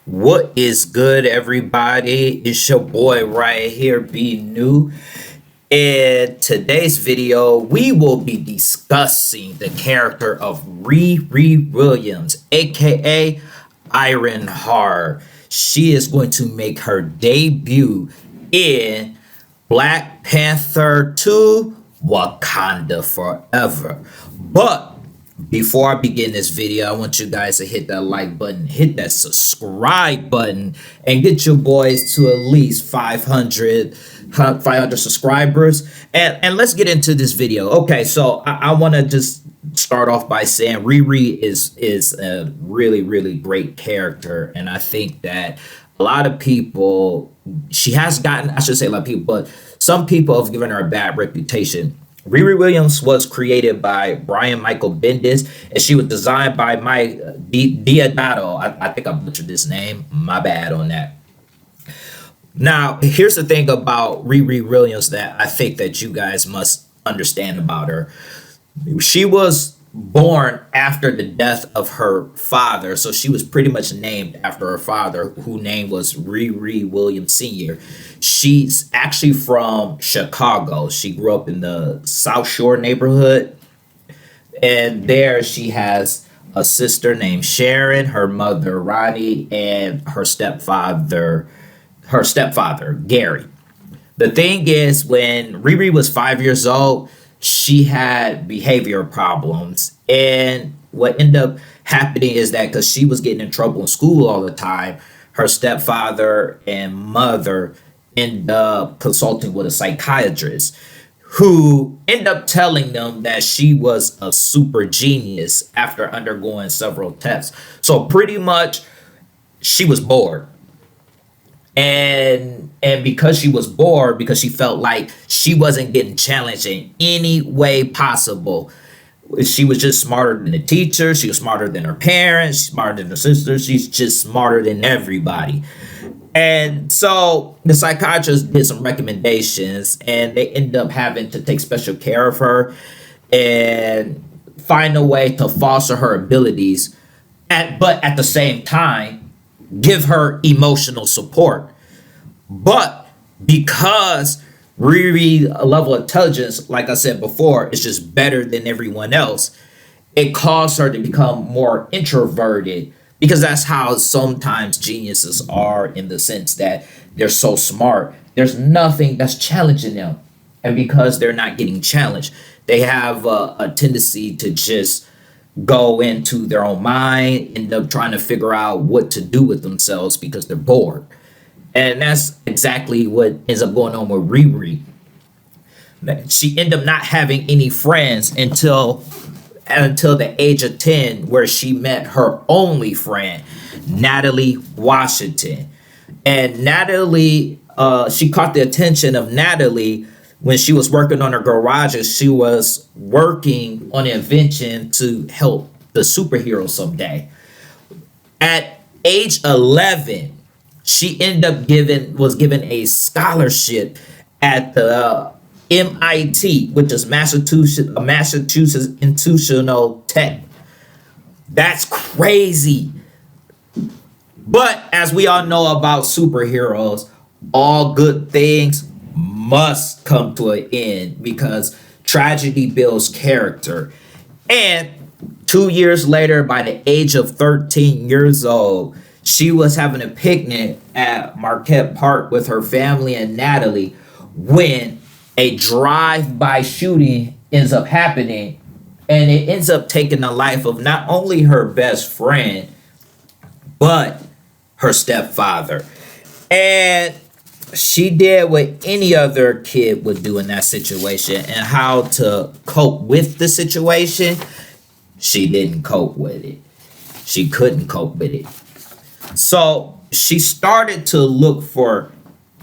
What is good, everybody? It's your boy right here, Be New. In today's video, we will be discussing the character of Riri Williams, aka Ironheart. She is going to make her debut in Black Panther 2 Wakanda Forever. But before I begin this video, I want you guys to hit that like button, hit that subscribe button, and get your boys to at least 500 subscribers. And let's get into this video. Okay, so I want to just start off by saying Riri is a really great character, and I think that a lot of people, she has gotten, I should say a lot of people, but some people have given her a bad reputation. Riri Williams was created by Brian Michael Bendis, and she was designed by Mike Deodato. I think I butchered this name. My bad on that. Now, here's the thing about Riri Williams that I think that you guys must understand about her. She was born after the death of her father, so she was pretty much named after her father, whose name was Riri Williams Sr. She's actually from Chicago. She grew up in the South Shore neighborhood, and there she has a sister named Sharon, her mother Ronnie, and her stepfather Gary. The thing is, when Riri was 5 years old, she had behavior problems, and what ended up happening is that because she was getting in trouble in school all the time, her stepfather and mother ended up consulting with a psychiatrist who ended up telling them that she was a super genius after undergoing several tests. So pretty much she was bored, and because she was bored, because she felt like she wasn't getting challenged in any way possible, she was just smarter than the teacher, she was smarter than her parents, smarter than her sister, she's just smarter than everybody. And so the psychiatrist did some recommendations, and they ended up having to take special care of her and find a way to foster her abilities, but at the same time give her emotional support. But because Riri level of intelligence, like I said before, is just better than everyone else, it caused her to become more introverted, because that's how sometimes geniuses are, in the sense that they're so smart, there's nothing that's challenging them, and because they're not getting challenged, they have a tendency to just go into their own mind, end up trying to figure out what to do with themselves because they're bored. And that's exactly what ends up going on with Riri. She ended up not having any friends until the age of 10, where she met her only friend, Natalie Washington. And Natalie, she caught the attention of Natalie when she was working on her garage, and she was working on an invention to help the superhero someday. At age 11, she ended up was given a scholarship at the MIT, which is Massachusetts Institutional Tech. That's crazy. But as we all know about superheroes, all good things must come to an end, because tragedy builds character. And 2 years later, by the age of 13 years old, she was having a picnic at Marquette Park with her family and Natalie, when a drive-by shooting ends up happening, and it ends up taking the life of not only her best friend, but her stepfather. And she did what any other kid would do in that situation, and how to cope with the situation. She didn't cope with it. She couldn't cope with it. So she started to look for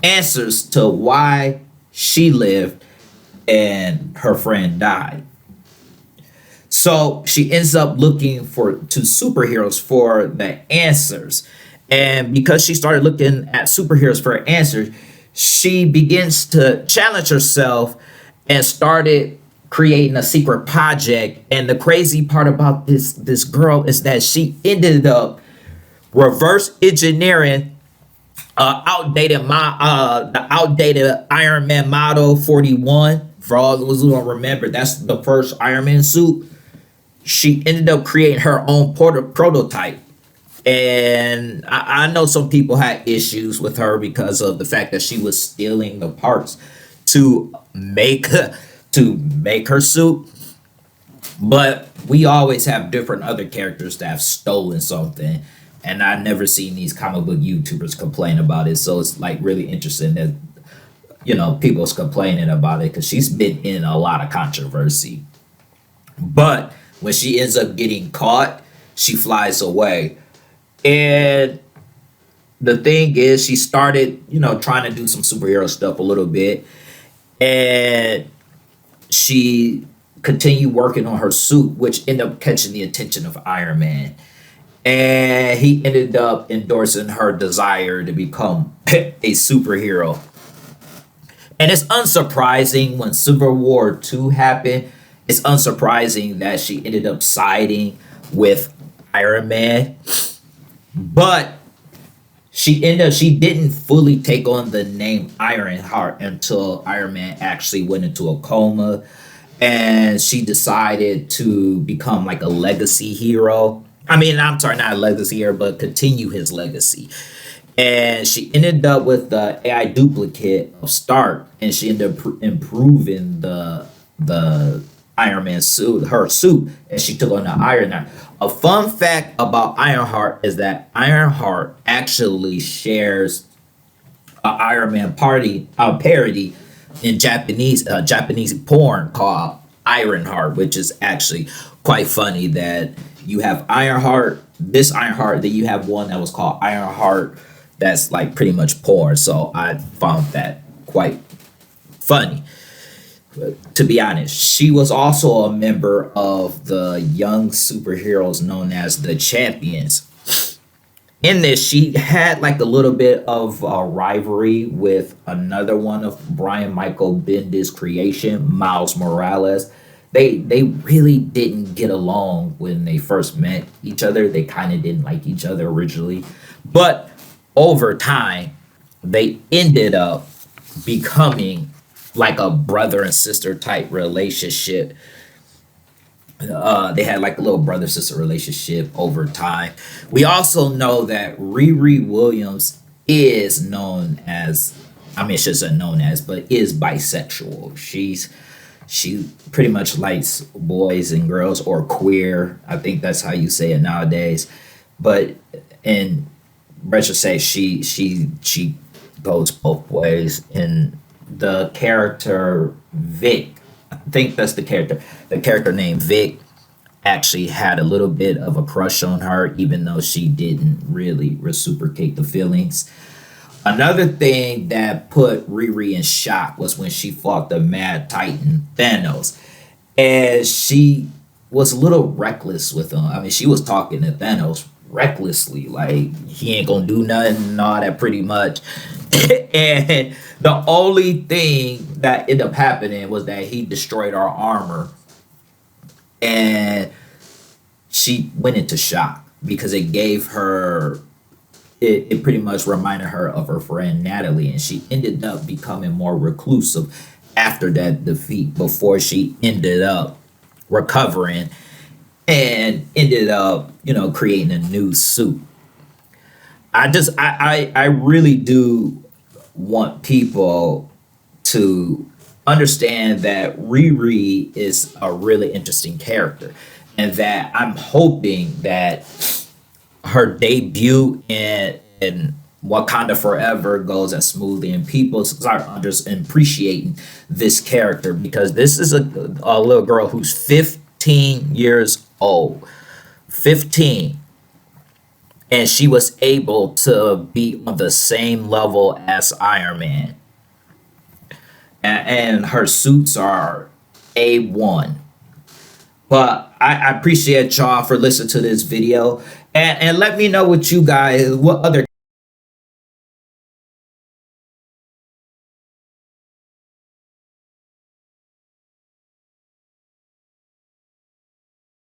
answers to why she lived and her friend died. So she ends up looking to superheroes for the answers. And because she started looking at superheroes for answers, she begins to challenge herself and started creating a secret project. And the crazy part about this girl is that she ended up reverse engineering the outdated Iron Man Model 41. For all those who don't remember, that's the first Iron Man suit. She ended up creating her own prototype. And I know some people had issues with her because of the fact that she was stealing the parts to make her suit. But we always have different other characters that have stolen something, and I've never seen these comic book YouTubers complain about it. So it's like really interesting that people's complaining about it because she's been in a lot of controversy. But when she ends up getting caught, she flies away. And the thing is, she started, trying to do some superhero stuff a little bit. And she continued working on her suit, which ended up catching the attention of Iron Man. And he ended up endorsing her desire to become a superhero. And it's unsurprising when Civil War II happened, it's unsurprising that she ended up siding with Iron Man. But she didn't fully take on the name Ironheart until Iron Man actually went into a coma, and she decided to become like a legacy hero. I mean, I'm sorry, not a legacy hero, but continue his legacy. And she ended up with the AI duplicate of Stark, and she ended up improving the Iron Man suit, her suit, and she took on the Ironheart. A fun fact about Ironheart is that Ironheart actually shares a Iron Man parody in Japanese porn called Ironheart, which is actually quite funny that you have Ironheart, this Ironheart, then you have one that was called Ironheart that's like pretty much porn. So I found that quite funny. To be honest, she was also a member of the young superheroes known as the Champions. In this, she had like a little bit of a rivalry with another one of Brian Michael Bendis' creation, Miles Morales. They really didn't get along when they first met each other. They kind of didn't like each other originally, but over time, they ended up becoming like a brother and sister type relationship. They had like a little brother sister relationship over time. We also know that Riri Williams is known as, I mean, she isn't known as, but is bisexual. She pretty much likes boys and girls, or queer. I think that's how you say it nowadays. But in retrospect, she goes both ways. And the character Vic, I think that's the character. The character named Vic actually had a little bit of a crush on her, even though she didn't really reciprocate the feelings. Another thing that put Riri in shock was when she fought the Mad Titan Thanos, and she was a little reckless with him. I mean, she was talking to Thanos recklessly, like he ain't gonna do nothing and all that, pretty much. And the only thing that ended up happening was that he destroyed our armor, and she went into shock because it gave her, it pretty much reminded her of her friend Natalie, and she ended up becoming more reclusive after that defeat before she ended up recovering and ended up, creating a new suit. I really do want people to understand that Riri is a really interesting character, and that I'm hoping that her debut in Wakanda Forever goes as smoothly, and people start appreciating this character, because this is a little girl who's 15 years old. 15. And she was able to be on the same level as Iron Man. And her suits are A1. But I appreciate y'all for listening to this video. And let me know what other